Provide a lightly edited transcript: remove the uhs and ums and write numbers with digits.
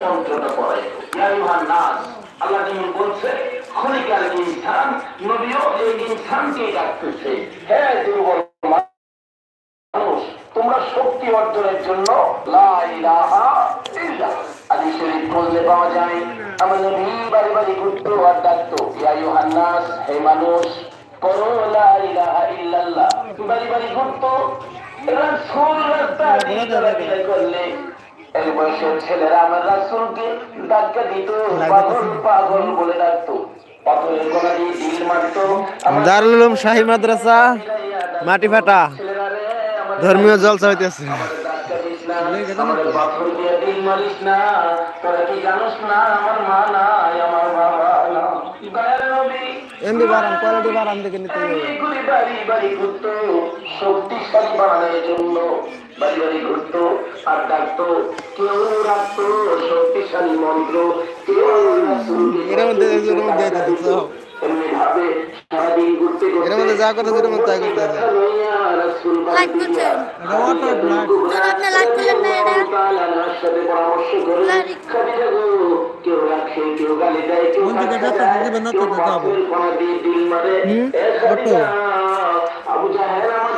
মন্ত্রটা পড়াই ইয়া আইয়ুহান নাস আল্লাহ যেমন বলছে খলিকাল ইনসান নবীও এই ইনসানকে ডাকতেছে হে দুর্বল মানুষ তোমরা শক্তি অর্জনের জন্য লা ইলাহা ইল্লাল্লাহ হাদিস শরীফ খুঁজলে পাওয়া যায় আমার নবী বাড়ি বাড়ি ঘুরতো আর ডাকতো ইয়া আইয়ুহান নাস হে মানুষ পড়ো লা ইলাহা ইল্লাল্লাহ বাড়ি বাড়ি ঘুরতো রাসূল রাস্তা দিয়ে চলাফেরা করলে এই বয়সের ছেলেরা আমার রাসূলকে ধাক্কা দিত পাগল পাগল বলে ডাকতো পাথরের কোনা দিয়ে ঢিল মারতো দারুল উলুম শাহী মাদ্রাসা মাটিফাটা ধর্মীয় জলসা হইতেছে। পাথর দিয়ে ঢিল মারিস না, তোরা কি জানোস না আমার মা নাই আমার বাবা না। দয়ার নবী এমবি বারান কোয়ালিটি বারান দেখে নিতে বাড়ি বাড়ি ঘুরতো শক্তিশালী বানানোর জন্য বাড়ি বাড়ি ঘুরতো আর ডাকতো কেউ রাখতো শক্তিশালী মন্ত্র কেউ এমনি ভাবে সারাদিন ঘুরতে এর মধ্যে যা কথা যেটা মন তাই করতে হবে। লাইক করছেন আপনি লাইক করলেন না এটা সাথে পরামর্শ করে কেউ রাখে কেউ গালি দেয় কেউ আবু জাহেল আমার